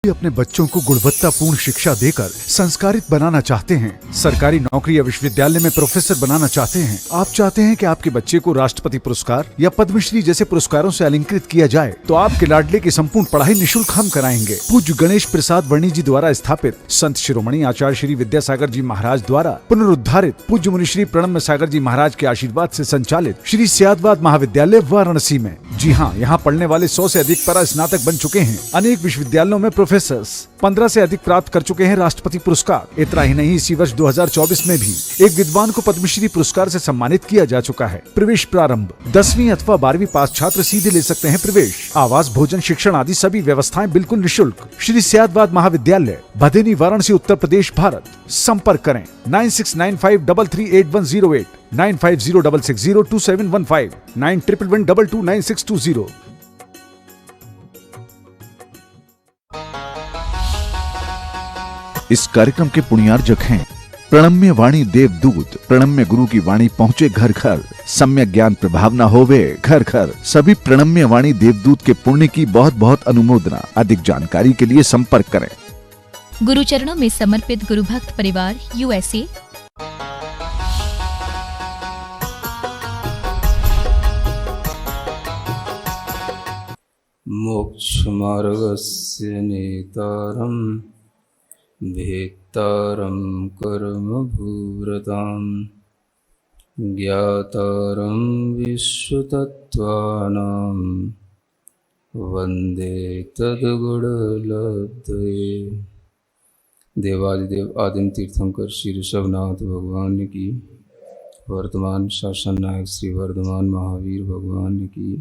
अपने बच्चों को गुणवत्तापूर्ण शिक्षा देकर संस्कारित बनाना चाहते हैं, सरकारी नौकरी या विश्वविद्यालय में प्रोफेसर बनाना चाहते हैं, आप चाहते हैं कि आपके बच्चे को राष्ट्रपति पुरस्कार या पद्मश्री जैसे पुरस्कारों से अलंकृत किया जाए, तो आपके लाडले की संपूर्ण पढ़ाई निःशुल्क हम कराएंगे। पूज्य गणेश प्रसाद वर्णी जी द्वारा स्थापित संत शिरोमणि आचार्य श्री विद्यासागर जी महाराज द्वारा पुनरुद्धारित पूज्य मुनि श्री प्रणम्य सागर जी महाराज के आशीर्वाद से संचालित श्री सियादवाद महाविद्यालय वाराणसी में। जी हाँ, यहाँ पढ़ने वाले 100 से अधिक परा स्नातक बन चुके हैं। अनेक विश्वविद्यालयों में प्रोफेसर्स 15 से अधिक प्राप्त कर चुके हैं राष्ट्रपति पुरस्कार। इतना ही नहीं, इसी वर्ष 2024 में भी एक विद्वान को पद्मश्री पुरस्कार से सम्मानित किया जा चुका है। प्रवेश प्रारंभ 10वीं अथवा 12वीं पास छात्र सीधे ले सकते हैं प्रवेश। आवास, भोजन, शिक्षण आदि सभी व्यवस्थाएं बिल्कुल निःशुल्क। श्री सियादवाद महाविद्यालय, भदेनी, वाराणसी, उत्तर प्रदेश, भारत। संपर्क करें 9695338108, 9506602715, 9111229620। इस कार्यक्रम के पुण्यार्जक हैं प्रणम्य वाणी देवदूत। प्रणम्य गुरु की वाणी पहुंचे घर घर, सम्यक ज्ञान प्रभावना होवे घर घर। सभी प्रणम्य वाणी देवदूत के पुण्य की बहुत बहुत अनुमोदना। अधिक जानकारी के लिए संपर्क करें। गुरु चरणों में समर्पित गुरु भक्त परिवार, USA। मोक्ष मार्गस्य नेतारं भेत्तारं कर्मभूरतां ज्ञातारं विश्वतत्त्वानां वन्दे तद्गुणलब्धये। देवादिदेव आदिम तीर्थंकर श्री ऋषभनाथ भगवान की, वर्तमान शासन नायक श्री वर्धमान महावीर भगवान की,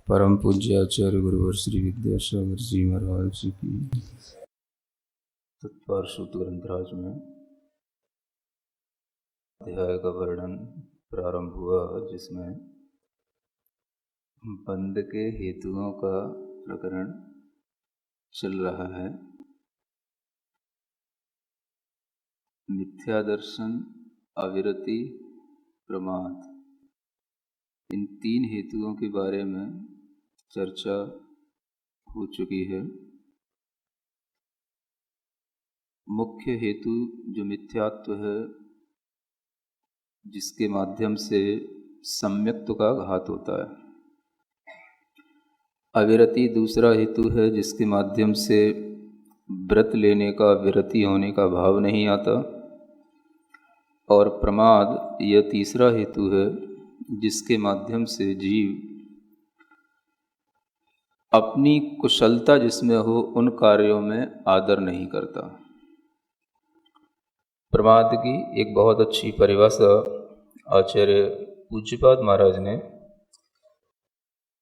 परम पूज्य आचार्य गुरुवर श्री विद्यासागर जी महाराज की। तत्पार्श्वत ग्रंथराज में अध्याय का वर्णन प्रारंभ हुआ, जिसमें बंध के हेतुओं का प्रकरण चल रहा है। मिथ्या दर्शन, अविरति, प्रमाद, इन 3 हेतुओं के बारे में चर्चा हो चुकी है। मुख्य हेतु जो मिथ्यात्व है, जिसके माध्यम से सम्यक्त्व का घात होता है। अविरति दूसरा हेतु है, जिसके माध्यम से व्रत लेने का, विरति होने का भाव नहीं आता। और प्रमाद यह तीसरा हेतु है, जिसके माध्यम से जीव अपनी कुशलता जिसमें हो उन कार्यों में आदर नहीं करता। प्रमाद की एक बहुत अच्छी परिभाषा आचार्य पूज्यपाद महाराज ने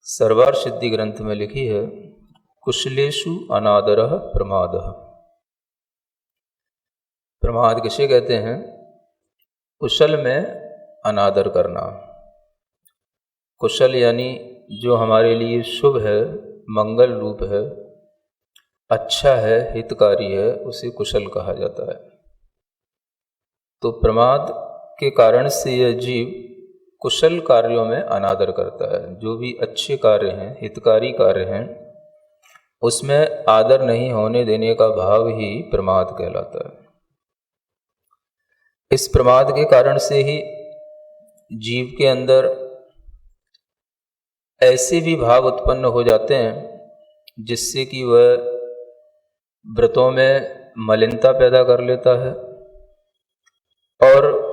सर्वार सिद्धि ग्रंथ में लिखी है। कुशलेषु अनादरः प्रमादः। प्रमाद किसे कहते हैं? कुशल में अनादर करना। कुशल यानी जो हमारे लिए शुभ है, मंगल रूप है, अच्छा है, हितकारी है, उसे कुशल कहा जाता है। तो प्रमाद के कारण से यह जीव कुशल कार्यों में अनादर करता है। जो भी अच्छे कार्य हैं, हितकारी कार्य हैं, उसमें आदर नहीं होने देने का भाव ही प्रमाद कहलाता है। इस प्रमाद के कारण से ही जीव के अंदर ऐसे भी भाव उत्पन्न हो जाते हैं जिससे कि वह व्रतों में मलिनता पैदा कर लेता है, और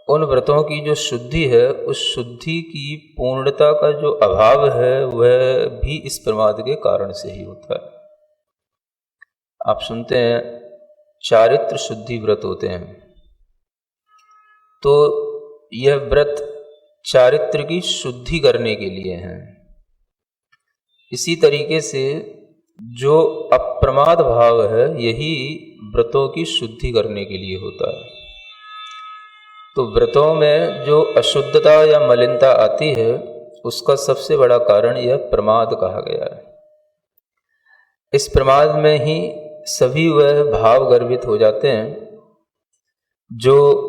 उन व्रतों की जो शुद्धि है, उस शुद्धि की पूर्णता का जो अभाव है, वह भी इस प्रमाद के कारण से ही होता है। आप सुनते हैं चारित्र शुद्धि व्रत होते हैं, तो यह व्रत चारित्र की शुद्धि करने के लिए हैं। इसी तरीके से जो अप्रमाद भाव है, यही व्रतों की शुद्धि करने के लिए होता है। तो व्रतों में जो अशुद्धता या मलिनता आती है, उसका सबसे बड़ा कारण यह प्रमाद कहा गया है। इस प्रमाद में ही सभी वह भाव गर्भित हो जाते हैं जो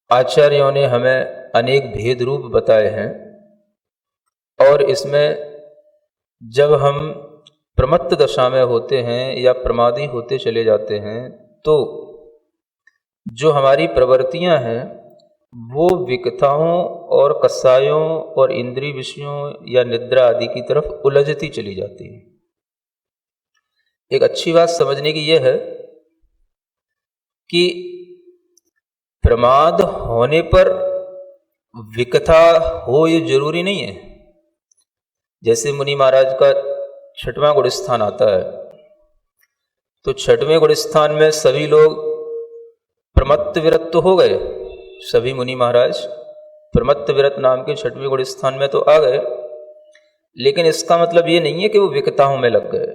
आचार्यों ने हमें अनेक भेद रूप बताए हैं। और इसमें जब हम प्रमत्त दशा में होते हैं या प्रमादी होते चले जाते हैं तो जो हमारी प्रवृत्तियां हैं वो विकथाओं और कसायों और इंद्रिय विषयों या निद्रा आदि की तरफ उलझती चली जाती है। एक अच्छी बात समझने की यह है कि प्रमाद होने पर विकथा हो ये जरूरी नहीं है। जैसे मुनि महाराज का 6वां गुण स्थान आता है तो 6वें गुण स्थान में सभी लोग प्रमत्त विरत तो हो गए, सभी मुनि महाराज प्रमत्त विरत नाम के 6वें गुण स्थान में तो आ गए, लेकिन इसका मतलब ये नहीं है कि वो विकताओं में लग गए।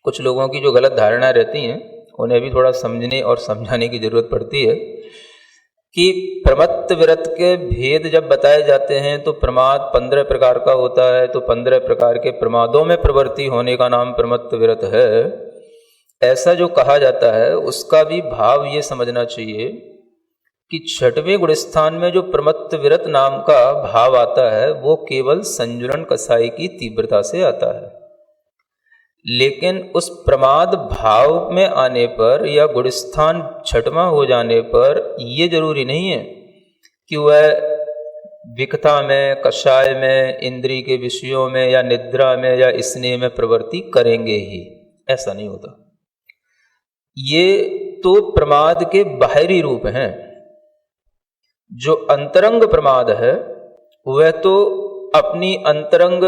कुछ लोगों की जो गलत धारणा रहती हैं उन्हें भी थोड़ा समझने और समझाने की जरूरत पड़ती है कि प्रमत्त विरत के भेद जब बताए जाते हैं तो प्रमाद 15 प्रकार का होता है, तो 15 प्रकार के प्रमादों में प्रवृत्ति होने का नाम प्रमत्त विरत है, ऐसा जो कहा जाता है उसका भी भाव ये समझना चाहिए कि 6वें गुण स्थान में जो प्रमत्त विरत नाम का भाव आता है वो केवल संजुरण कसाई की तीव्रता से आता है, लेकिन उस प्रमाद भाव में आने पर या गुणस्थान 6वां हो जाने पर ये जरूरी नहीं है कि वह विकथा में, कषाय में, इंद्रिय के विषयों में या निद्रा में या स्नेह में प्रवृत्ति करेंगे ही, ऐसा नहीं होता। ये तो प्रमाद के बाहरी रूप हैं। जो अंतरंग प्रमाद है वह तो अपनी अंतरंग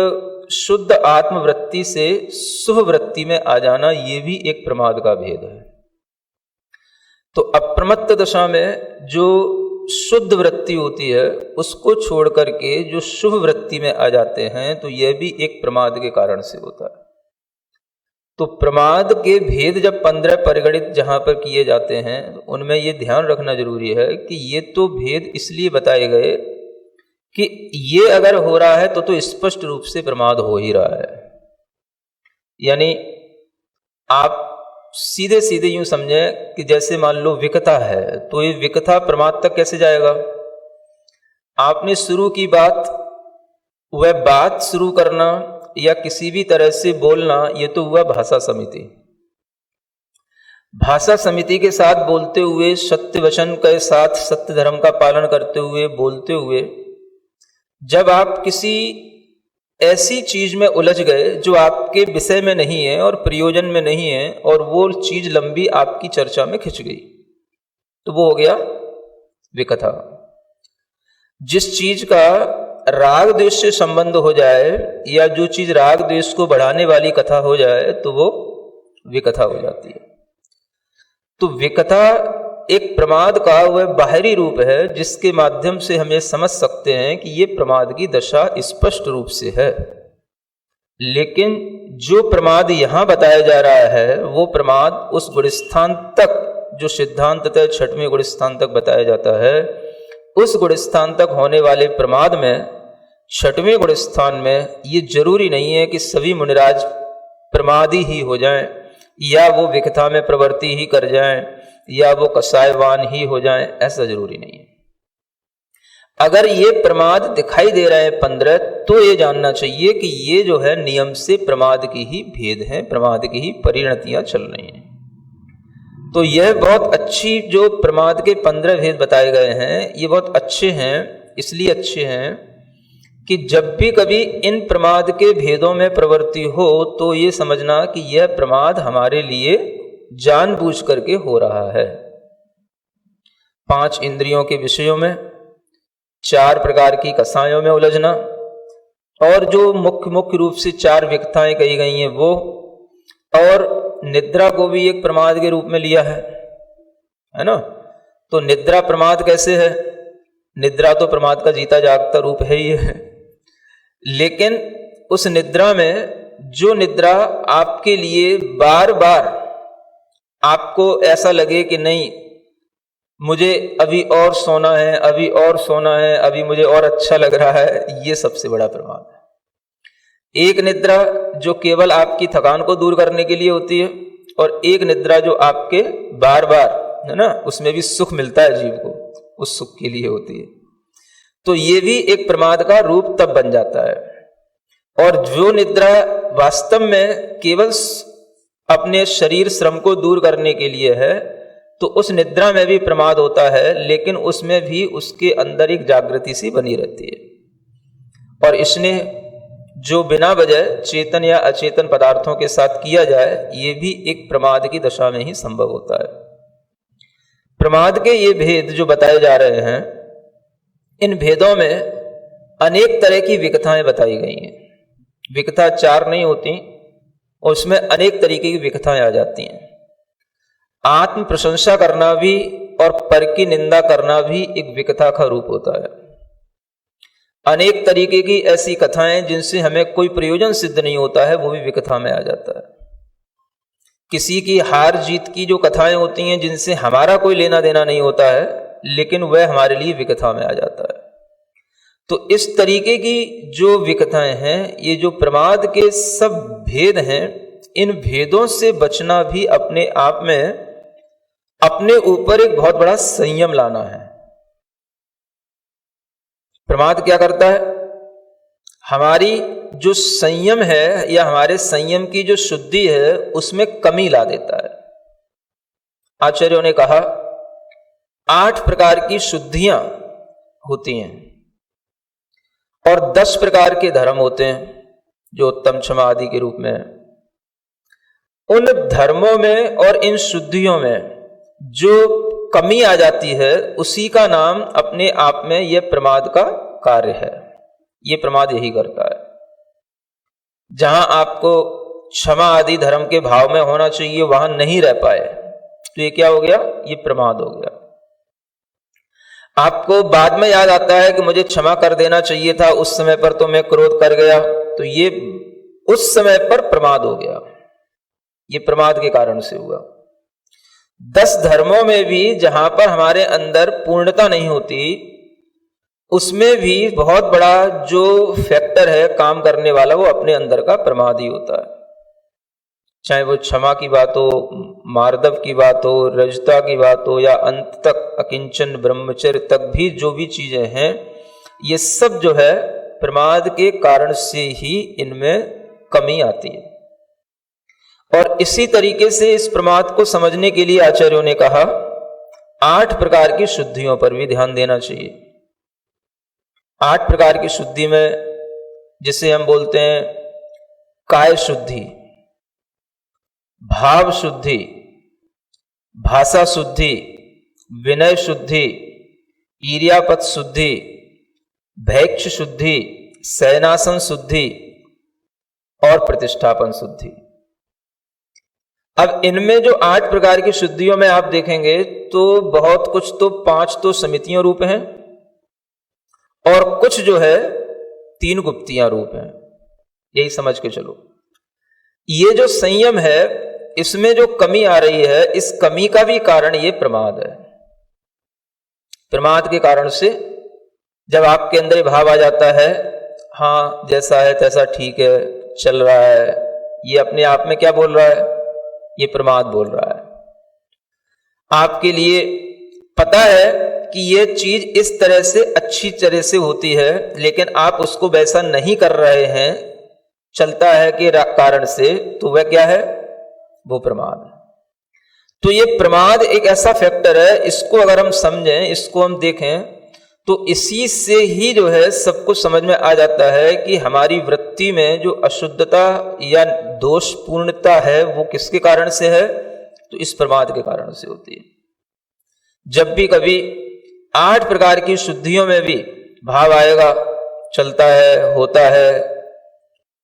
शुद्ध आत्मवृत्ति से शुभ वृत्ति में आ जाना, ये भी एक प्रमाद का भेद है। तो अप्रमत्त दशा में जो शुद्ध वृत्ति होती है उसको छोड़ करके जो शुभ वृत्ति में आ जाते हैं तो यह भी एक प्रमाद के कारण से होता है। तो प्रमाद के भेद जब 15 परिगणित जहां पर किए जाते हैं उनमें ये ध्यान रखना जरूरी है कि ये तो भेद इसलिए बताए गए कि ये अगर हो रहा है तो स्पष्ट रूप से प्रमाद हो ही रहा है। यानी आप सीधे सीधे यूं समझें कि जैसे मान लो विकथा है तो ये विकथा प्रमाद तक कैसे जाएगा। आपने शुरू की बात, वह बात शुरू करना या किसी भी तरह से बोलना, ये तो हुआ भाषा समिति। भाषा समिति के साथ बोलते हुए, सत्य वचन के साथ सत्य धर्म का पालन करते हुए, बोलते हुए जब आप किसी ऐसी चीज में उलझ गए जो आपके विषय में नहीं है और प्रयोजन में नहीं है और वो चीज लंबी आपकी चर्चा में खिंच गई, तो वो हो गया विकथा। जिस चीज का राग द्वेष से संबंध हो जाए या जो चीज राग द्वेष को बढ़ाने वाली कथा हो जाए तो वो विकथा हो जाती है। तो विकथा एक प्रमाद का वह बाहरी रूप है जिसके माध्यम से हम ये समझ सकते हैं कि ये प्रमाद की दशा स्पष्ट रूप से है। लेकिन जो प्रमाद यहां बताया जा रहा है वो प्रमाद उस गुणस्थान तक जो सिद्धांततः 6वें गुणस्थान तक बताया जाता है, उस गुणस्थान तक होने वाले प्रमाद में 6वें गुणस्थान में ये जरूरी नहीं है कि सभी मुनिराज प्रमादी ही हो जाएं या वो विकथा में प्रवृत्ति ही कर जाएं या वो कसायवान ही हो जाएं, ऐसा जरूरी नहीं है। अगर ये प्रमाद दिखाई दे रहे हैं 15 तो ये जानना चाहिए कि ये जो है नियम से प्रमाद की ही भेद है, प्रमाद की ही परिणतियां चल रही हैं। तो यह बहुत अच्छी जो प्रमाद के 15 भेद बताए गए हैं ये बहुत अच्छे हैं। इसलिए अच्छे हैं कि जब भी कभी इन प्रमाद के भेदों में प्रवृत्ति हो तो ये समझना कि यह प्रमाद हमारे लिए जानबूझ करके हो रहा है। 5 इंद्रियों के विषयों में, 4 प्रकार की कसायों में उलझना और जो मुख्य रूप से 4 विकथाएं कही गई हैं वो, और निद्रा को भी एक प्रमाद के रूप में लिया है ना। तो निद्रा प्रमाद कैसे है? निद्रा तो प्रमाद का जीता जागता रूप है ही है, लेकिन उस निद्रा में जो निद्रा आपके लिए बार बार आपको ऐसा लगे कि नहीं मुझे अभी और सोना है, अभी और सोना है, अभी मुझे और अच्छा लग रहा है, ये सबसे बड़ा प्रमाद है। एक निद्रा जो केवल आपकी थकान को दूर करने के लिए होती है और एक निद्रा जो आपके बार बार, है ना, उसमें भी सुख मिलता है जीव को, उस सुख के लिए होती है। तो ये भी एक प्रमाद का रूप तब बन जाता है। और जो निद्रा वास्तव में केवल अपने शरीर श्रम को दूर करने के लिए है, तो उस निद्रा में भी प्रमाद होता है, लेकिन उसमें भी उसके अंदर एक जागृति सी बनी रहती है। और इसने जो बिना वजह चेतन या अचेतन पदार्थों के साथ किया जाए, ये भी एक प्रमाद की दशा में ही संभव होता है। प्रमाद के ये भेद जो बताए जा रहे हैं, इन भेदों में अनेक तरह की विकथाएं बताई गई हैं। विकथा चार नहीं होती, उसमें अनेक तरीके की विकथाएं आ जाती हैं। आत्म प्रशंसा करना भी और पर की निंदा करना भी एक विकथा का रूप होता है। अनेक तरीके की ऐसी कथाएं जिनसे हमें कोई प्रयोजन सिद्ध नहीं होता है, वो भी विकथा में आ जाता है। किसी की हार जीत की जो कथाएं होती हैं जिनसे हमारा कोई लेना देना नहीं होता है, लेकिन वह हमारे लिए विकथा में आ जाता है। तो इस तरीके की जो विकथाएं हैं, ये जो प्रमाद के सब भेद हैं, इन भेदों से बचना भी अपने आप में अपने ऊपर एक बहुत बड़ा संयम लाना है। प्रमाद क्या करता है? हमारी जो संयम है या हमारे संयम की जो शुद्धि है, उसमें कमी ला देता है। आचार्यों ने कहा 8 प्रकार की शुद्धियां होती हैं और 10 प्रकार के धर्म होते हैं, जो उत्तम क्षमा आदि के रूप में है। उन धर्मों में और इन शुद्धियों में जो कमी आ जाती है, उसी का नाम अपने आप में यह प्रमाद का कार्य है। यह प्रमाद यही करता है। जहां आपको क्षमा आदि धर्म के भाव में होना चाहिए, वहां नहीं रह पाए, तो ये क्या हो गया? ये प्रमाद हो गया। आपको बाद में याद आता है कि मुझे क्षमा कर देना चाहिए था, उस समय पर तो मैं क्रोध कर गया, तो ये उस समय पर प्रमाद हो गया। ये प्रमाद के कारण से हुआ। 10 धर्मों में भी जहां पर हमारे अंदर पूर्णता नहीं होती, उसमें भी बहुत बड़ा जो फैक्टर है काम करने वाला, वो अपने अंदर का प्रमाद ही होता है। चाहे वो क्षमा की बात हो, मार्दव की बात हो, रजता की बात हो, या अंत तक अकिंचन ब्रह्मचर्य तक भी जो भी चीजें हैं, ये सब जो है प्रमाद के कारण से ही इनमें कमी आती है। और इसी तरीके से इस प्रमाद को समझने के लिए आचार्यों ने कहा 8 प्रकार की शुद्धियों पर भी ध्यान देना चाहिए। 8 प्रकार की शुद्धि में, जिसे हम बोलते हैं काय शुद्धि, भाव शुद्धि, भाषा शुद्धि, विनय शुद्धि, ईर्यापत शुद्धि, भैक्ष शुद्धि, शयनासन शुद्धि और प्रतिष्ठापन शुद्धि। अब इनमें जो 8 प्रकार की शुद्धियों में आप देखेंगे तो बहुत कुछ, तो 5 तो समितियों रूप हैं और कुछ जो है 3 गुप्तियां रूप हैं। यही समझ के चलो। ये जो संयम है, इसमें जो कमी आ रही है, इस कमी का भी कारण ये प्रमाद है। प्रमाद के कारण से जब आपके अंदर भाव आ जाता है, हाँ जैसा है तैसा ठीक है, चल रहा है, ये अपने आप में क्या बोल रहा है? ये प्रमाद बोल रहा है। आपके लिए पता है कि ये चीज इस तरह से अच्छी तरह से होती है, लेकिन आप उसको वैसा नहीं कर रहे हैं, चलता है कि कारण से, तो वह क्या है? वो प्रमाद है। तो ये प्रमाद एक ऐसा फैक्टर है, इसको अगर हम समझें, इसको हम देखें, तो इसी से ही जो है सब कुछ समझ में आ जाता है कि हमारी वृत्ति में जो अशुद्धता या दोषपूर्णता है, वो किसके कारण से है? तो इस प्रमाद के कारण से होती है। जब भी कभी 8 प्रकार की शुद्धियों में भी भाव आएगा, चलता है, होता है,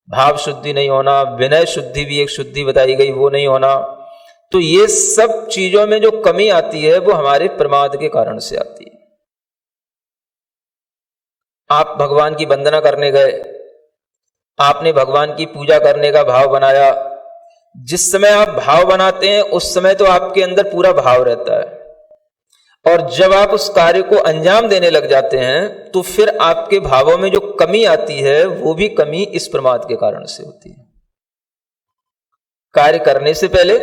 भाव शुद्धि नहीं होना, विनय शुद्धि भी एक शुद्धि बताई गई, वो नहीं होना, तो ये सब चीजों में जो कमी आती है, वो हमारे प्रमाद के कारण से आती है। आप भगवान की वंदना करने गए, आपने भगवान की पूजा करने का भाव बनाया। जिस समय आप भाव बनाते हैं, उस समय तो आपके अंदर पूरा भाव रहता है, और जब आप उस कार्य को अंजाम देने लग जाते हैं, तो फिर आपके भावों में जो कमी आती है, वो भी कमी इस प्रमाद के कारण से होती है। कार्य करने से पहले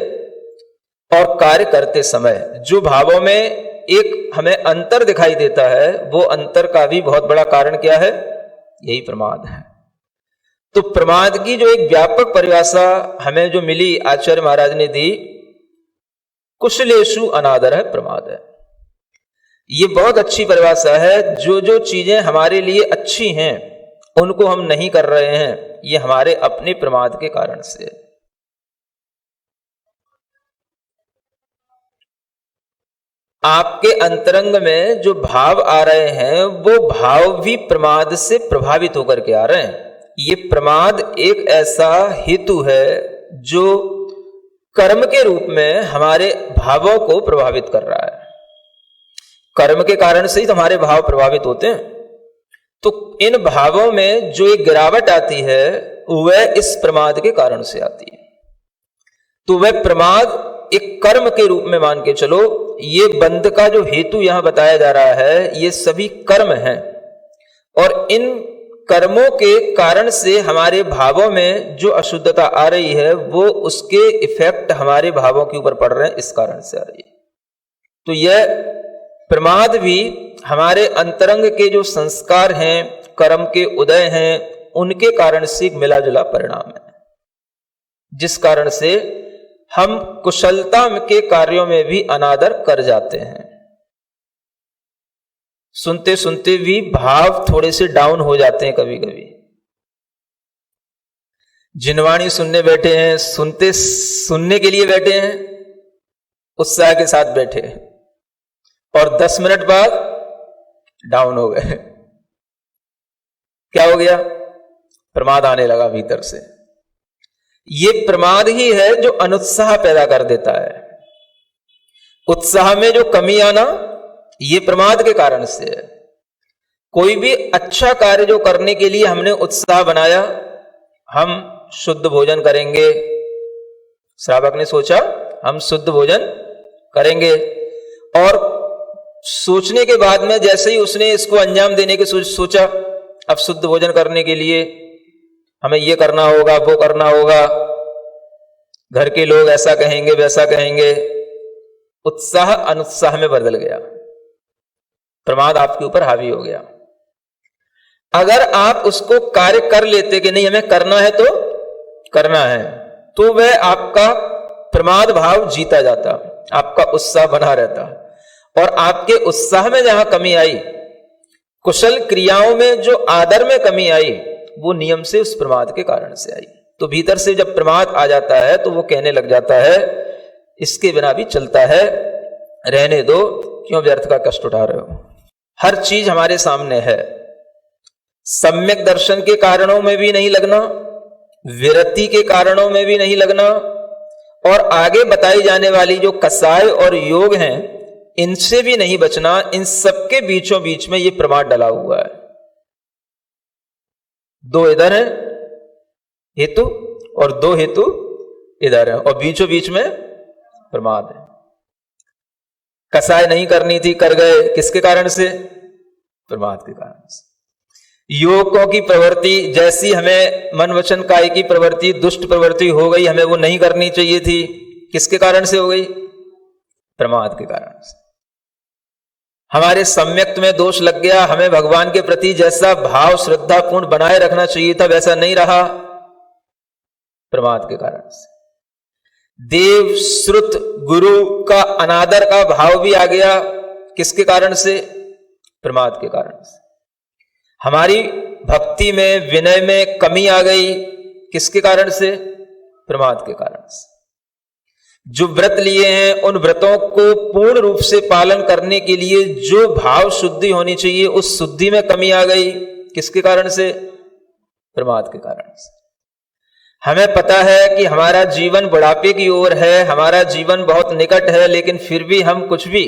और कार्य करते समय जो भावों में एक हमें अंतर दिखाई देता है, वो अंतर का भी बहुत बड़ा कारण क्या है? यही प्रमाद है। तो प्रमाद की जो एक व्यापक परिभाषा हमें जो मिली आचार्य महाराज ने दी, कुशलेषु अनादर है प्रमाद है। ये बहुत अच्छी परिभाषा है। जो जो चीजें हमारे लिए अच्छी हैं उनको हम नहीं कर रहे हैं, ये हमारे अपने प्रमाद के कारण से है। आपके अंतरंग में जो भाव आ रहे हैं वो भाव भी प्रमाद से प्रभावित होकर के आ रहे हैं। ये प्रमाद एक ऐसा हेतु है जो कर्म के रूप में हमारे भावों को प्रभावित कर रहा है। कर्म के कारण से ही तो हमारे भाव प्रभावित होते हैं। तो इन भावों में जो एक गिरावट आती है वह इस प्रमाद के कारण से आती है। तो वह प्रमाद एक कर्म के रूप में मान के चलो। ये बंध का जो हेतु यहां बताया जा रहा है ये सभी कर्म हैं, और इन कर्मों के कारण से हमारे भावों में जो अशुद्धता आ रही है वो उसके इफेक्ट हमारे भावों के ऊपर पड़ रहे हैं, इस कारण से आ रही है। तो यह प्रमाद भी हमारे अंतरंग के जो संस्कार हैं, कर्म के उदय हैं, उनके कारण से एक मिला जुला परिणाम है, जिस कारण से हम कुशलता के कार्यों में भी अनादर कर जाते हैं। सुनते सुनते भी भाव थोड़े से डाउन हो जाते हैं कभी कभी। जिनवाणी सुनने बैठे हैं, सुनने के लिए बैठे हैं, उत्साह के साथ बैठे हैं, और 10 मिनट बाद डाउन हो गए। क्या हो गया? प्रमाद आने लगा भीतर से। ये प्रमाद ही है जो अनुत्साह पैदा कर देता है। उत्साह में जो कमी आना ये प्रमाद के कारण से है। कोई भी अच्छा कार्य जो करने के लिए हमने उत्साह बनाया, हम शुद्ध भोजन करेंगे, श्रावक ने सोचा हम शुद्ध भोजन करेंगे, और सोचने के बाद में जैसे ही उसने इसको अंजाम देने के सोचा, अब शुद्ध भोजन करने के लिए हमें ये करना होगा, वो करना होगा, घर के लोग ऐसा कहेंगे, वैसा कहेंगे, उत्साह अनुत्साह में बदल गया, प्रमाद आपके ऊपर हावी हो गया। अगर आप उसको कार्य कर लेते कि नहीं हमें करना है तो करना है, तो वह आपका प्रमाद भाव जीता जाता, आपका उत्साह बना रहता, और आपके उत्साह में जहां कमी आई, कुशल क्रियाओं में जो आदर में कमी आई, वो नियम से उस प्रमाद के कारण से आई। तो भीतर से जब प्रमाद आ जाता है तो वो कहने लग जाता है इसके बिना भी चलता है, रहने दो, क्यों व्यर्थ का कष्ट उठा रहे हो। हर चीज हमारे सामने है। सम्यक दर्शन के कारणों में भी नहीं लगना, विरति के कारणों में भी नहीं लगना, और आगे बताई जाने वाली जो कसाय और योग हैं इनसे भी नहीं बचना। इन सबके बीचों बीच में ये प्रमाद डला हुआ है। 2 इधर है हेतु और 2 हेतु इधर है, और बीचों बीच में प्रमाद है। कसाय नहीं करनी थी, कर गए, किसके कारण से? प्रमाद के कारण से। योगों की प्रवृत्ति जैसी हमें मन वचन काय की प्रवृत्ति, दुष्ट प्रवृत्ति हो गई, हमें वो नहीं करनी चाहिए थी, किसके कारण से हो गई? प्रमाद के कारण से। हमारे सम्यक्त में दोष लग गया, हमें भगवान के प्रति जैसा भाव श्रद्धा पूर्ण बनाए रखना चाहिए था वैसा नहीं रहा, प्रमाद के कारण से। देव श्रुत गुरु का अनादर का भाव भी आ गया, किसके कारण से? प्रमाद के कारण से। हमारी भक्ति में, विनय में कमी आ गई, किसके कारण से? प्रमाद के कारण से। जो व्रत लिए हैं उन व्रतों को पूर्ण रूप से पालन करने के लिए जो भाव शुद्धि होनी चाहिए उस शुद्धि में कमी आ गई, किसके कारण से? प्रमाद के कारण से। हमें पता है कि हमारा जीवन बुढ़ापे की ओर है, हमारा जीवन बहुत निकट है, लेकिन फिर भी हम कुछ भी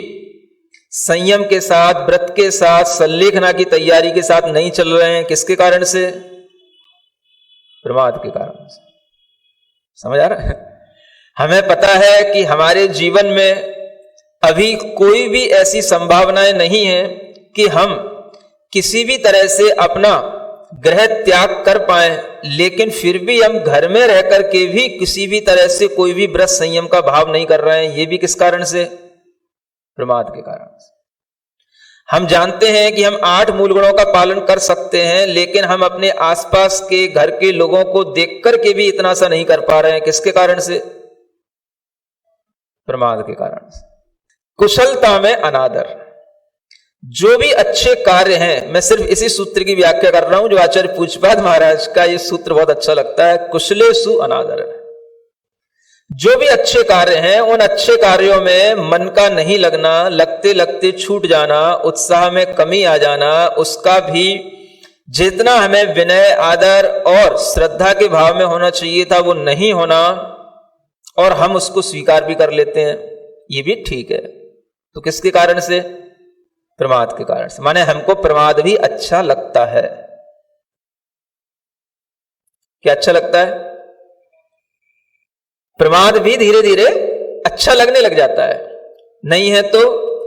संयम के साथ, व्रत के साथ, संलेखना की तैयारी के साथ नहीं चल रहे हैं, किसके कारण से? प्रमाद के कारण से। समझ आ रहा है? हमें पता है कि हमारे जीवन में अभी कोई भी ऐसी संभावनाएं नहीं है कि हम किसी भी तरह से अपना ग्रह त्याग कर पाए, लेकिन फिर भी हम घर में रह करके भी किसी भी तरह से कोई भी व्रत संयम का भाव नहीं कर रहे हैं। ये भी किस कारण से? प्रमाद के कारण से। हम जानते हैं कि हम 8 मूल गुणों का पालन कर सकते हैं, लेकिन हम अपने आसपास के घर के लोगों को देख करके भी इतना सा नहीं कर पा रहे हैं। किसके कारण से? प्रमाद के कारण से। कुशलता में अनादर। जो भी अच्छे कार्य हैं, मैं सिर्फ इसी सूत्र की व्याख्या कर रहा हूं जो आचार्य पूज्यपाद महाराज का ये सूत्र बहुत अच्छा लगता है, कुशलेषु अनादर। जो भी अच्छे कार्य हैं, उन अच्छे कार्यों में मन का नहीं लगना, लगते लगते छूट जाना, उत्साह में कमी आ जाना, उसका भी जितना हमें विनय, आदर और श्रद्धा के भाव में होना चाहिए था वो नहीं होना, और हम उसको स्वीकार भी कर लेते हैं, ये भी ठीक है। तो किसके कारण से? प्रमाद के कारण से। माने हमको प्रमाद भी अच्छा लगता है। क्या अच्छा लगता है? प्रमाद भी धीरे धीरे अच्छा लगने लग जाता है। नहीं है तो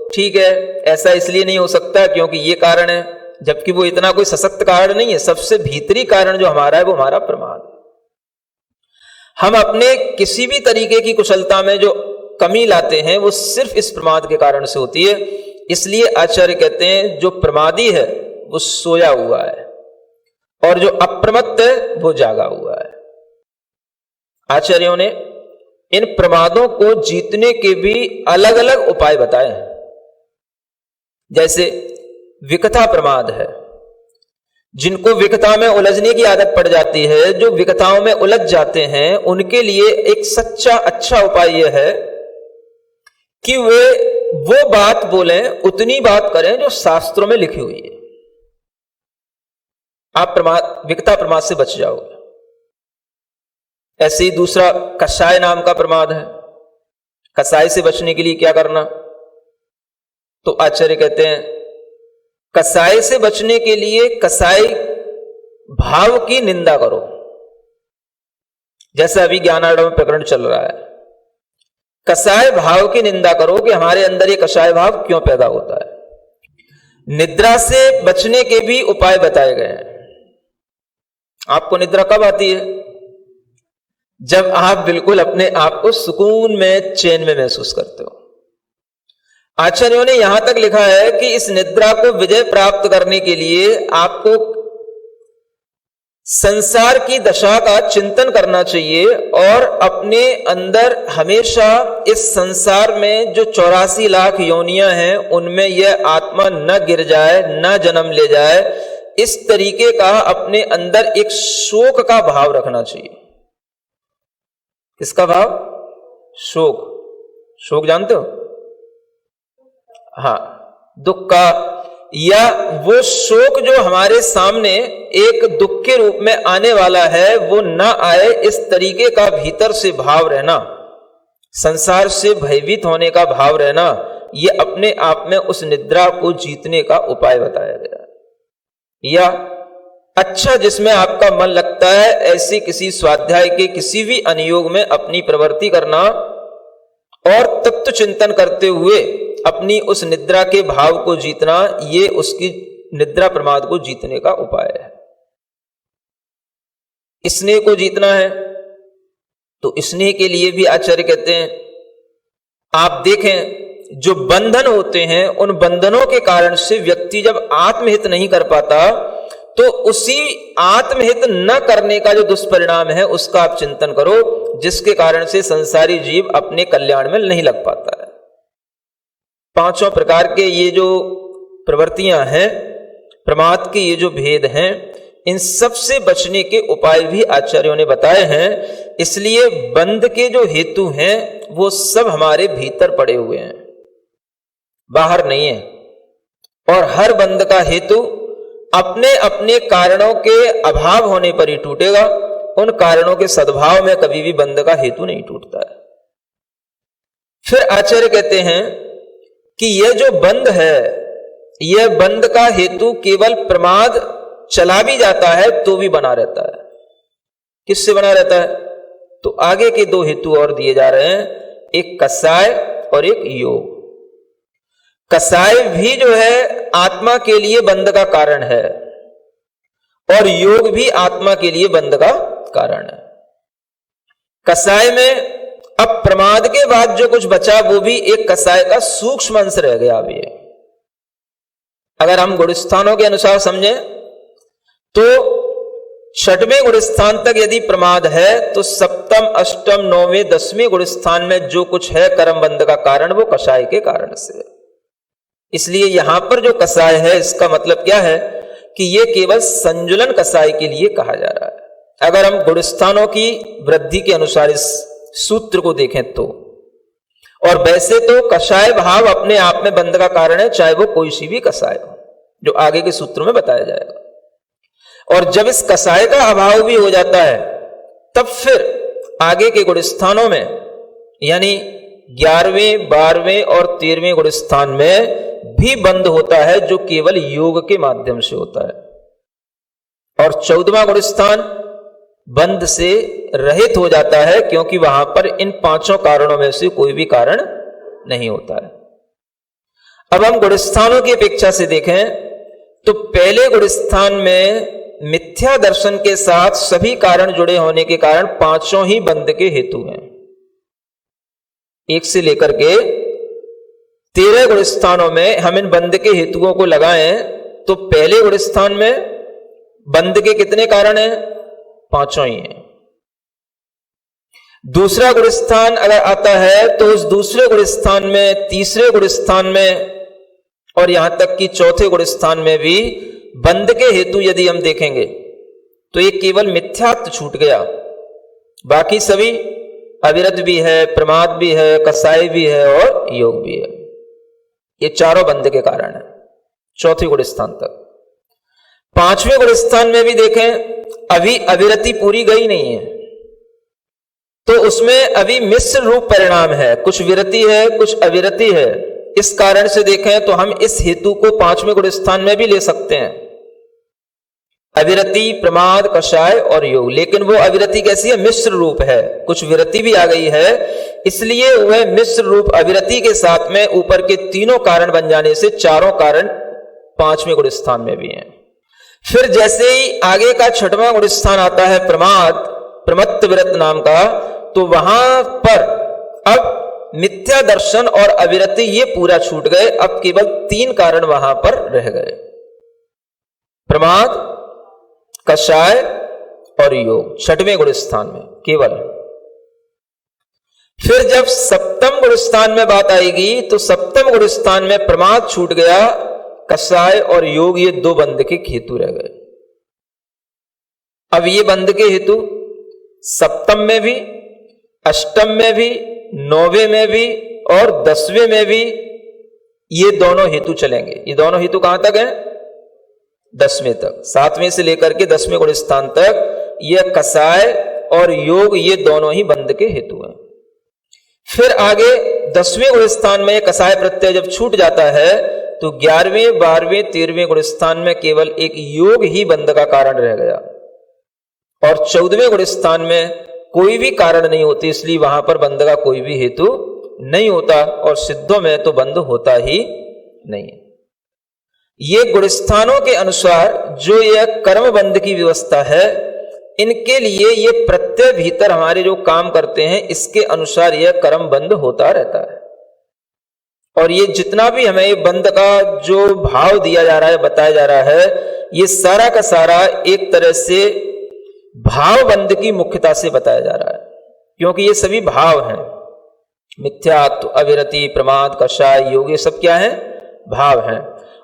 ठीक है, ऐसा इसलिए नहीं हो सकता क्योंकि ये कारण है, जबकि वो इतना कोई सशक्त कारण नहीं है। सबसे भीतरी कारण जो हमारा है वो हमारा प्रमाद। हम अपने किसी भी तरीके की कुशलता में जो कमी लाते हैं वो सिर्फ इस प्रमाद के कारण से होती है। इसलिए आचार्य कहते हैं जो प्रमादी है वो सोया हुआ है और जो अप्रमत्त है वो जागा हुआ है। आचार्यों ने इन प्रमादों को जीतने के भी अलग अलग उपाय बताए हैं। जैसे विकथा प्रमाद है, जिनको विकथा में उलझने की आदत पड़ जाती है, जो विकथाओं में उलझ जाते हैं, उनके लिए एक सच्चा अच्छा उपाय यह है कि वे वो बात बोलें, उतनी बात करें जो शास्त्रों में लिखी हुई है। आप विकथा प्रमाद से बच जाओगे। ऐसे ही दूसरा कषाय नाम का प्रमाद है। कषाय से बचने के लिए क्या करना? तो आचार्य कहते हैं कषाय से बचने के लिए कषाय भाव की निंदा करो। जैसे अभी ज्ञानार्णव में प्रकरण चल रहा है, कषाय भाव की निंदा करो कि हमारे अंदर ये कषाय भाव क्यों पैदा होता है। निद्रा से बचने के भी उपाय बताए गए हैं। आपको निद्रा कब आती है? जब आप बिल्कुल अपने आप को सुकून में, चैन में महसूस करते हो। आचार्यों ने यहां तक लिखा है कि इस निद्रा को विजय प्राप्त करने के लिए आपको संसार की दशा का चिंतन करना चाहिए और अपने अंदर हमेशा इस संसार में जो 84 लाख योनियां हैं उनमें यह आत्मा न गिर जाए, न जन्म ले जाए, इस तरीके का अपने अंदर एक शोक का भाव रखना चाहिए। किसका भाव? शोक। शोक जानते हो? हाँ, दुख का, या वो शोक जो हमारे सामने एक दुख के रूप में आने वाला है वो ना आए, इस तरीके का भीतर से भाव रहना, संसार से भयभीत होने का भाव रहना, ये अपने आप में उस निद्रा को जीतने का उपाय बताया गया। या अच्छा जिसमें आपका मन लगता है ऐसी किसी स्वाध्याय के किसी भी अनुयोग में अपनी प्रवृत्ति करना और तत्व चिंतन करते हुए अपनी उस निद्रा के भाव को जीतना, ये उसकी निद्रा प्रमाद को जीतने का उपाय है। स्नेह को जीतना है तो स्नेह के लिए भी आचार्य कहते हैं आप देखें जो बंधन होते हैं उन बंधनों के कारण से व्यक्ति जब आत्महित नहीं कर पाता तो उसी आत्महित न करने का जो दुष्परिणाम है उसका आप चिंतन करो, जिसके कारण से संसारी जीव अपने कल्याण में नहीं लग पाता है। पांचों प्रकार के ये जो प्रवृत्तियां हैं, प्रमाद के ये जो भेद हैं, इन सब से बचने के उपाय भी आचार्यों ने बताए हैं। इसलिए बंध के जो हेतु हैं वो सब हमारे भीतर पड़े हुए हैं, बाहर नहीं है। और हर बंध का हेतु अपने अपने कारणों के अभाव होने पर ही टूटेगा। उन कारणों के सद्भाव में कभी भी बंध का हेतु नहीं टूटता है। फिर आचार्य कहते हैं कि यह जो बंध है, यह बंध का हेतु केवल प्रमाद चला भी जाता है तो भी बना रहता है। किससे बना रहता है? तो आगे के दो हेतु और दिए जा रहे हैं, एक कषाय और एक योग। कषाय भी जो है आत्मा के लिए बंध का कारण है और योग भी आत्मा के लिए बंध का कारण है। कषाय में अब प्रमाद के बाद जो कुछ बचा वो भी एक कषाय का सूक्ष्म अंश रह गया। अब ये अगर हम गुणस्थानों के अनुसार समझें तो छठवें गुणस्थान तक यदि प्रमाद है तो सप्तम, अष्टम, नौवें, 10वें गुणस्थान में जो कुछ है कर्म बंध का कारण वो कषाय के कारण से है। इसलिए यहां पर जो कषाय है इसका मतलब क्या है कि ये केवल संजुलन कषाय के लिए कहा जा रहा है। अगर हम गुणस्थानों की वृद्धि के अनुसार इस सूत्र को देखें तो, और वैसे तो कषाय भाव अपने आप में बंध का कारण है, चाहे वो कोई सी भी कषाय हो, जो आगे के सूत्र में बताया जाएगा। और जब इस कषाय का अभाव भी हो जाता है तब फिर आगे के गुणस्थानों में यानी 11वें, 12वें और 13वें गुणस्थान में भी बंध होता है, जो केवल योग के माध्यम से होता है। और 14वां गुणस्थान बंध से रहित हो जाता है, क्योंकि वहां पर इन पांचों कारणों में से कोई भी कारण नहीं होता है। अब हम गुणस्थानों की अपेक्षा से देखें तो पहले गुणस्थान में मिथ्या दर्शन के साथ सभी कारण जुड़े होने के कारण पांचों ही बंध के हेतु हैं। 1 से लेकर के 13 गुणस्थानों में हम इन बंध के हेतुओं को लगाएं तो पहले गुणस्थान में बंध के कितने कारण हैं? पांचों ही हैं। दूसरा गुणस्थान अगर आता है तो उस दूसरे गुणस्थान में, तीसरे गुणस्थान में और यहां तक कि चौथे गुणस्थान में भी बंध के हेतु यदि हम देखेंगे तो ये केवल मिथ्यात्व छूट गया, बाकी सभी अविरत भी है, प्रमाद भी है, कषाय भी है और योग भी है। ये चारों बंध के कारण है चौथे गुणस्थान तक। 5वें गुणस्थान में भी देखें अभी अविरति पूरी गई नहीं है, तो उसमें अभी मिश्र रूप परिणाम है, कुछ विरति है कुछ अविरति है। इस कारण से देखें तो हम इस हेतु को 5वें गुणस्थान में भी ले सकते हैं, अविरति, प्रमाद, कषाय और योग। लेकिन वो अविरति कैसी है? मिश्र रूप है, कुछ विरति भी आ गई है, इसलिए वह मिश्र रूप अविरति के साथ में ऊपर के तीनों कारण बन जाने से चारों कारण 5वें गुणस्थान में भी हैं। फिर जैसे ही आगे का 6वां गुणस्थान आता है प्रमाद, प्रमत्त विरत नाम का, तो वहां पर अब मिथ्या दर्शन और अविरति ये पूरा छूट गए, अब केवल 3 कारण वहां पर रह गए, प्रमाद, कषाय और योग 6वें गुणस्थान में केवल। फिर जब 7वें गुणस्थान में बात आएगी तो 7वें गुणस्थान में प्रमाद छूट गया, कषाय और योग ये 2 बंध के हेतु रह गए। अब ये बंध के हेतु 7वें में भी, 8वें में भी, 9वें में भी और 10वें में भी ये दोनों हेतु चलेंगे। ये दोनों हेतु कहां तक हैं? 10वें तक। 7वें से लेकर के 10वें गुणस्थान तक ये कषाय और योग ये दोनों ही बंध के हेतु हैं। फिर आगे 10वें गुणस्थान में कषाय प्रत्यय जब छूट जाता है तो 11वें, 12वें, 13वें गुणस्थान में केवल एक योग ही बंध का कारण रह गया, और 14वें गुणस्थान में कोई भी कारण नहीं होती, इसलिए वहां पर बंध का कोई भी हेतु नहीं होता, और सिद्धों में तो बंध होता ही नहीं। ये गुणस्थानों के अनुसार जो यह कर्म बंध की व्यवस्था है, इनके लिए ये प्रत्यय भीतर हमारे जो काम करते हैं इसके अनुसार यह कर्म बंध होता रहता है। और ये जितना भी हमें ये बंध का जो भाव दिया जा रहा है, बताया जा रहा है, ये सारा का सारा एक तरह से भाव बंध की मुख्यता से बताया जा रहा है, क्योंकि ये सभी भाव हैं। मिथ्यात्व, अविरति, प्रमाद, कषाय, योग, ये सब क्या है? भाव हैं।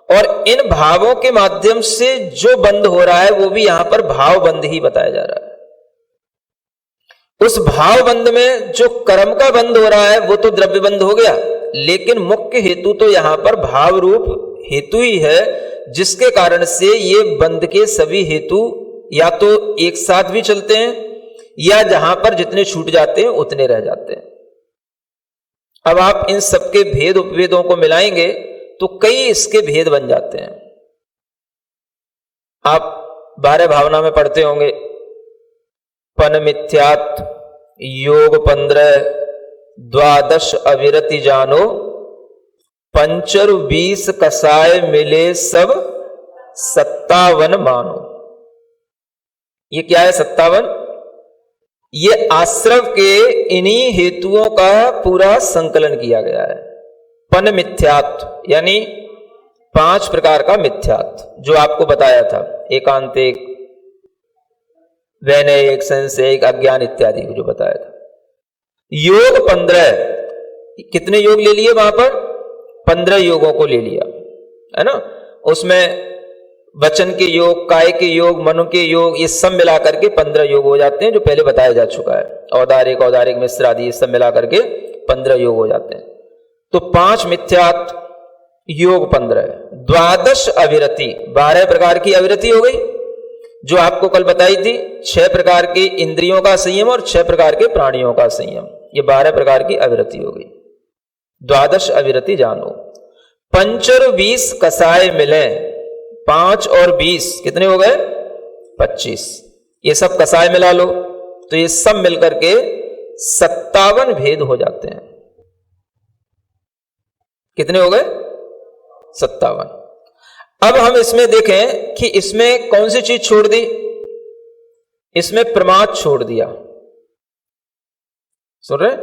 और इन भावों के माध्यम से जो बंध हो रहा है वो भी यहां पर भाव बंध ही बताया जा रहा है। उस भाव बंध में जो कर्म का बंध हो रहा है वो तो द्रव्य बंध हो गया, लेकिन मुख्य हेतु तो यहां पर भाव रूप हेतु ही है, जिसके कारण से ये बंध के सभी हेतु या तो एक साथ भी चलते हैं या जहां पर जितने छूट जाते हैं उतने रह जाते हैं। अब आप इन सबके भेद उपभेदों को मिलाएंगे तो कई इसके भेद बन जाते हैं। आप 12 भावना में पढ़ते होंगे, पन मिथ्यात्व, योग 15, 12 अविरति जानो, पंचर 20 कषाय मिले सब 57 मानो। ये क्या है 57? ये आश्रव के इन्हीं हेतुओं का पूरा संकलन किया गया है। पन मिथ्यात्व यानी 5 प्रकार का मिथ्यात्व जो आपको बताया था, एकांतिक, वैनयिक, संशयिक, अज्ञान इत्यादि जो बताया था। योग 15, कितने योग ले लिए वहां पर? 15 योगों को ले लिया, है ना। उसमें वचन के योग, काय के योग, मनु के योग, ये सब मिलाकर के 15 योग हो जाते हैं, जो पहले बताया जा चुका है। औदारिक, औदारिक, मिश्र आदि ये सब मिलाकर के 15 योग हो जाते हैं। तो 5 मिथ्यात्व, योग 15, 12 अविरति, 12 प्रकार की अविरति हो गई जो आपको कल बताई थी। 6 प्रकार के इंद्रियों का संयम और 6 प्रकार के प्राणियों का संयम, ये 12 प्रकार की अविरति हो गई। 12 अविरति जानो। 5 और 20 कसाय मिले, 5 और 20 कितने हो गए? 25। ये सब कसाय मिला लो तो ये सब मिलकर के 57 भेद हो जाते हैं। कितने हो गए? 57। अब हम इसमें देखें कि इसमें कौन सी चीज छोड़ दी? इसमें प्रमाद छोड़ दिया। सुन रहे?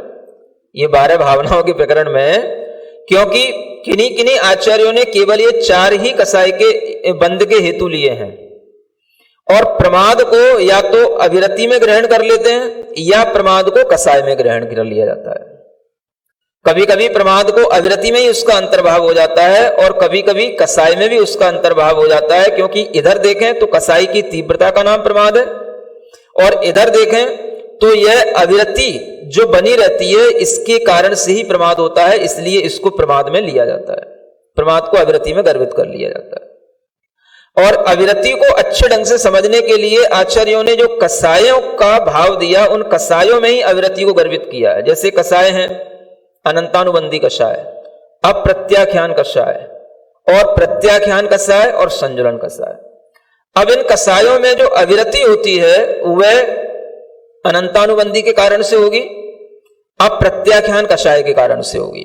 ये 12 भावनाओं के प्रकरण में, क्योंकि किन्हीं किन्हीं आचार्यों ने केवल ये 4 ही कसाय के बंद के हेतु लिए हैं, और प्रमाद को या तो अविरति में ग्रहण कर लेते हैं या प्रमाद को कसाय में ग्रहण कर लिया जाता है। कभी कभी प्रमाद को अविरति में ही उसका अंतर्भाव हो जाता है और कभी कभी कसाय में भी उसका अंतर्भाव हो जाता है, क्योंकि इधर देखें तो कसाई की तीव्रता का नाम प्रमाद है और इधर देखें तो यह अविरति जो बनी रहती है इसके कारण से ही प्रमाद होता है, इसलिए इसको प्रमाद में लिया जाता है। प्रमाद को अविरति में गर्वित कर लिया जाता है। और अविरति को अच्छे ढंग से समझने के लिए आचार्यों ने जो कसायों का भाव दिया, उन कसायों में ही अविरति को गर्वित किया है। जैसे कसाय हैं अनंतानुबंधी कषाय, अप्रत्याख्यान कषाय और प्रत्याख्यान कषाय और संजुलन कषाय। अब इन कषायों में जो अविरति होती है वह अनंतानुबंधी के कारण से होगी, अप्रत्याख्यान कषाय के कारण से होगी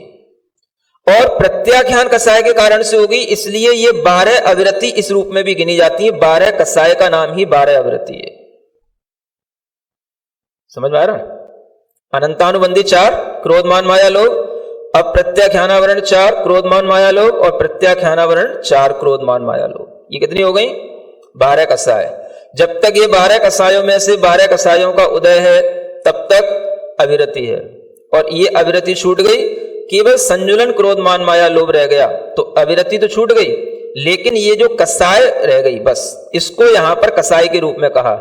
और प्रत्याख्यान कषाय के कारण से होगी। इसलिए ये 12 अविरति इस रूप में भी गिनी जाती है। 12 कषाय का नाम ही 12 अविरति है। समझ में आ रहा है? अनंतानुबंधी 4 क्रोधमान माया लोभ, अप्रत्याख्यानावरण 4 क्रोधमान माया लोभ और प्रत्याख्यानावरण 4 क्रोधमान माया लोभ। ये कितनी हो गई? 12 कषाय। जब तक ये 12 कषायों में से 12 कषायों का उदय है तब तक अविरति है, और ये अविरति छूट गई, केवल संजुलन क्रोधमान माया लोभ रह गया, तो अविरति तो छूट गई, लेकिन ये जो कषाय रह गई बस, इसको यहां पर कषाय के रूप में कहा,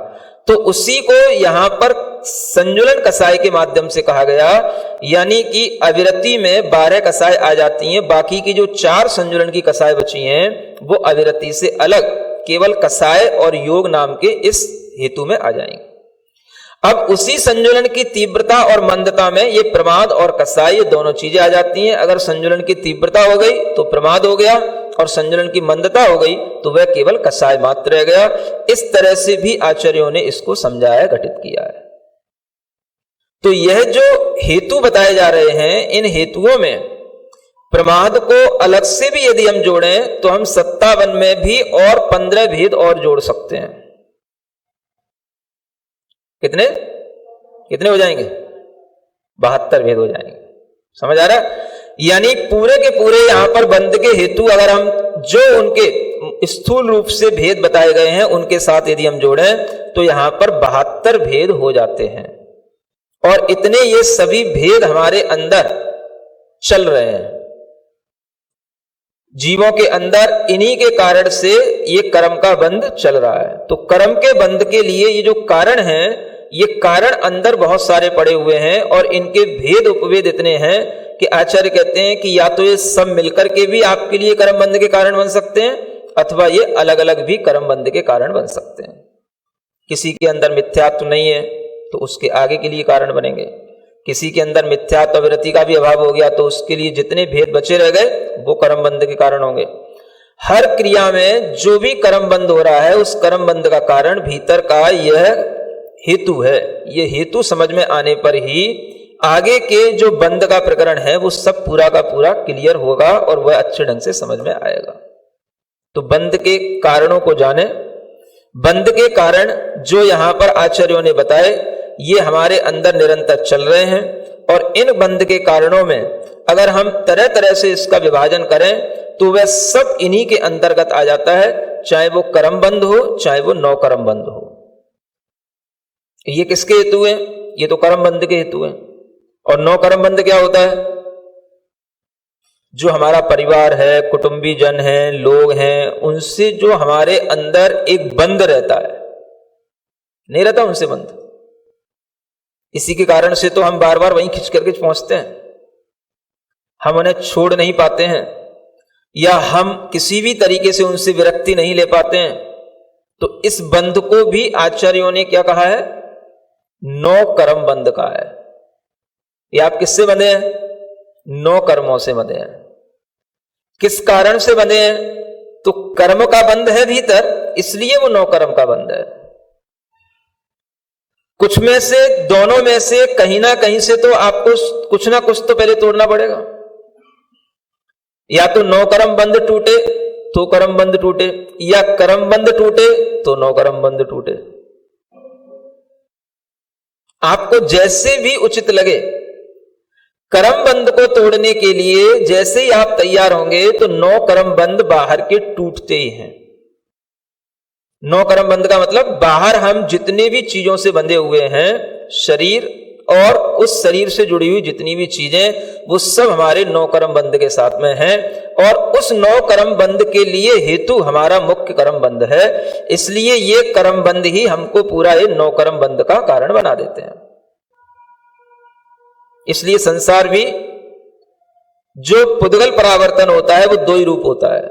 तो उसी को यहां पर संजुलन कषाय के माध्यम से कहा गया। यानी कि अविरति में 12 कषाय आ जाती हैं, बाकी की जो 4 संजुलन की कषाय बची हैं वो अविरति से अलग केवल कषाय और योग नाम के इस हेतु में आ जाएंगे। अब उसी संजुलन की तीव्रता और मंदता में ये प्रमाद और कषाय ये दोनों चीजें आ जाती हैं। अगर संजुलन की तीव्रता हो गई तो प्रमाद हो गया और संजुलन की मंदता हो गई तो वह केवल कषाय मात्र रह गया। इस तरह से भी आचार्यों ने इसको समझाया, घटित किया है। तो यह जो हेतु बताए जा रहे हैं, इन हेतुओं में प्रमाद को अलग से भी यदि हम जोड़ें तो हम 57 में भी और 15 भेद और जोड़ सकते हैं। कितने कितने हो जाएंगे? 72 भेद हो जाएंगे। समझ आ रहा है? यानी पूरे के पूरे यहां पर बंद के हेतु अगर हम जो उनके स्थूल रूप से भेद बताए गए हैं उनके साथ यदि हम जोड़ें तो यहां पर 72 भेद हो जाते हैं। और इतने ये सभी भेद हमारे अंदर चल रहे हैं, जीवों के अंदर, इन्हीं के कारण से ये कर्म का बंध चल रहा है। तो कर्म के बंध के लिए ये जो कारण हैं, ये कारण अंदर बहुत सारे पड़े हुए हैं और इनके भेद उपभेद इतने हैं कि आचार्य कहते हैं कि या तो ये सब मिलकर के भी आपके लिए कर्म बंध के कारण बन सकते हैं अथवा ये अलग अलग भी कर्म बंध के कारण बन सकते हैं। किसी के अंदर मिथ्यात्व नहीं है तो उसके आगे के लिए कारण बनेंगे, किसी के अंदर मिथ्यात्व अविरति का भी अभाव हो गया तो उसके लिए जितने भेद बचे रह गए वो कर्म बंध के कारण होंगे। हर क्रिया में जो भी कर्म बंध हो रहा है उस कर्म बंध का कारण भीतर का यह हेतु है। ये हेतु समझ में आने पर ही आगे के जो बंध का प्रकरण है वो सब पूरा का पूरा क्लियर होगा और वह अच्छे ढंग से समझ में आएगा। तो बंध के कारणों को जाने, बंध के कारण जो यहां पर आचार्यों ने बताए ये हमारे अंदर निरंतर चल रहे हैं और इन बंध के कारणों में अगर हम तरह तरह से इसका विभाजन करें तो वह सब इन्हीं के अंतर्गत आ जाता है, चाहे वो कर्म बंध हो चाहे वो नौ कर्म बंध हो। ये किसके हेतु है? ये तो कर्म बंध के हेतु है। और नौ कर्म बंध क्या होता है? जो हमारा परिवार है, कुटुंबी जन है, लोग हैं, उनसे जो हमारे अंदर एक बंध रहता है, नहीं रहता उनसे बंध। इसी के कारण से तो हम बार बार वहीं खिंच करके पहुंचते हैं, हम उन्हें छोड़ नहीं पाते हैं, या हम किसी भी तरीके से उनसे विरक्ति नहीं ले पाते हैं। तो इस बंध को भी आचार्यों ने क्या कहा है? नौ कर्म बंध कहा है। ये आप किससे बंधे हैं? नौ कर्मों से बंधे हैं। किस कारण से बंधे हैं? तो कर्म का बंध है भीतर, इसलिए वो नौ कर्म का बंध है। कुछ में से, दोनों में से कहीं ना कहीं से तो आपको कुछ ना कुछ तो पहले तोड़ना पड़ेगा। या तो नौ कर्म बंध टूटे तो कर्म बंध टूटे, या कर्म बंध टूटे तो नौ कर्म बंध टूटे। आपको जैसे भी उचित लगे, कर्म बंध को तोड़ने के लिए जैसे ही आप तैयार होंगे तो नौ कर्म बंध बाहर के टूटते ही हैं। नौ कर्म बंध का मतलब बाहर हम जितने भी चीजों से बंधे हुए हैं, शरीर और उस शरीर से जुड़ी हुई जितनी भी चीजें, वो सब हमारे नौ कर्म बंध के साथ में हैं। और उस नौ कर्म बंध के लिए हेतु हमारा मुख्य कर्म बंध है, इसलिए ये कर्म बंध ही हमको पूरा ये नौ कर्म बंध का कारण बना देते हैं। इसलिए संसार भी जो पुद्गल परावर्तन होता है वो दो ही रूप होता है,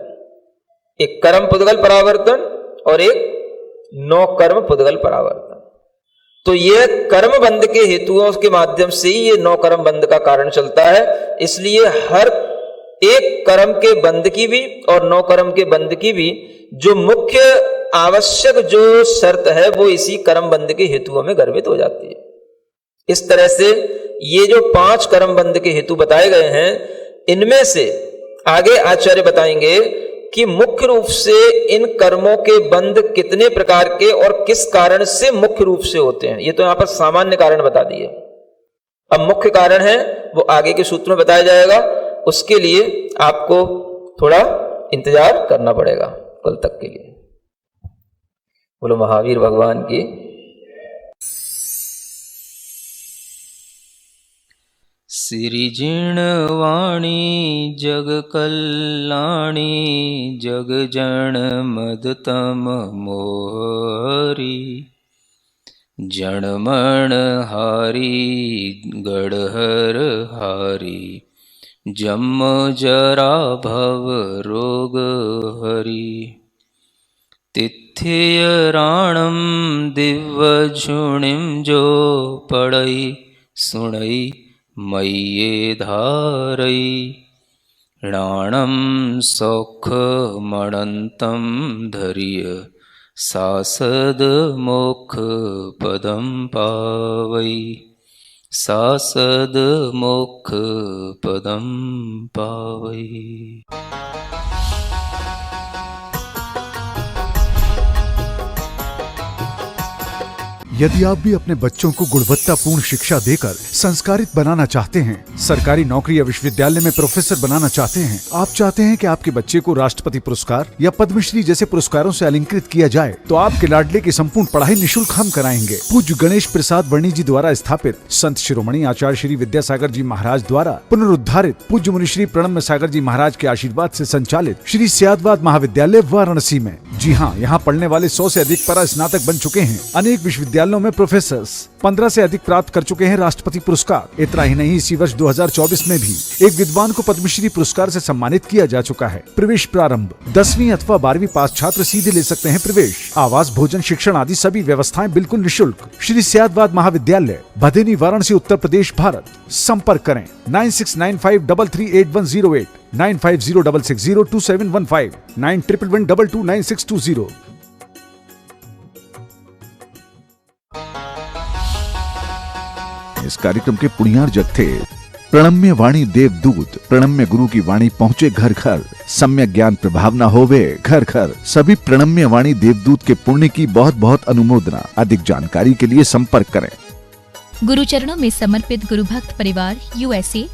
एक कर्म पुद्गल परावर्तन और एक नौ कर्म पुद्गल परावर्तन। तो ये कर्म बंध के हेतुओं के माध्यम से ही ये नौ कर्म बंध का कारण चलता है। इसलिए हर एक कर्म के बंध की भी और नौ कर्म के बंध की भी जो मुख्य आवश्यक जो शर्त है वो इसी कर्म बंध के हेतुओं में गर्भित हो जाती है। इस तरह से ये जो 5 कर्म बंध के हेतु बताए गए हैं, इनमें से आगे आचार्य बताएंगे कि मुख्य रूप से इन कर्मों के बंध कितने प्रकार के और किस कारण से मुख्य रूप से होते हैं। ये तो यहां पर सामान्य कारण बता दिए, अब मुख्य कारण है वो आगे के सूत्र में बताया जाएगा। उसके लिए आपको थोड़ा इंतजार करना पड़ेगा कल तक के लिए। बोलो महावीर भगवान की। सिरिजिणवाणी जग कल्याणी जग जन मदतम मोहरी जनमण हारी गढ़हर हारी जम जरा भव रोग हरि तिथ्य राणम दिव्य झुणिम जो पड़ई सुणई मय्ये धारई राणम सौख मणंतम धर्य सासद मोक्ष पदम पावई सासद मोक्ष पदम पावई। यदि आप भी अपने बच्चों को गुणवत्तापूर्ण शिक्षा देकर संस्कारित बनाना चाहते हैं, सरकारी नौकरी या विश्वविद्यालय में प्रोफेसर बनाना चाहते हैं, आप चाहते हैं कि आपके बच्चे को राष्ट्रपति पुरस्कार या पद्मश्री जैसे पुरस्कारों से अलंकृत किया जाए, तो आपके लाडले की संपूर्ण पढ़ाई निःशुल्क हम कराएंगे। पूज्य गणेश प्रसाद वर्णी जी द्वारा स्थापित संत शिरोमणि आचार्य श्री विद्यासागर जी महाराज द्वारा पुनरुद्धारित पूज्य मुनि श्री प्रणम्य सागर जी महाराज के आशीर्वाद से संचालित श्री सियादवाद महाविद्यालय वाराणसी में। जी हाँ, यहाँ पढ़ने वाले 100 से अधिक परा स्नातक बन चुके हैं। अनेक विश्वविद्यालयों में प्रोफेसर्स 15 से अधिक प्राप्त कर चुके हैं राष्ट्रपति पुरस्कार। इतना ही नहीं, इसी वर्ष 2024 में भी एक विद्वान को पद्मश्री पुरस्कार से सम्मानित किया जा चुका है। प्रवेश प्रारंभ 10वीं अथवा 12वीं पास छात्र सीधे ले सकते हैं प्रवेश। आवास, भोजन, शिक्षण आदि सभी व्यवस्थाएं बिल्कुल निःशुल्क। श्री सियादवाद महाविद्यालय, भदेनी, वाराणसी, उत्तर प्रदेश, भारत। संपर्क करें 9695338108, 9506602715, 9111229620। इस कार्यक्रम के पुण्यार्जक थे प्रणम्य वाणी देवदूत। प्रणम्य गुरु की वाणी पहुँचे घर घर, सम्यक ज्ञान प्रभावना होवे घर घर। सभी प्रणम्य वाणी देवदूत के पुण्य की बहुत बहुत अनुमोदना। अधिक जानकारी के लिए संपर्क करें। गुरुचरणों में समर्पित गुरु भक्त परिवार USA,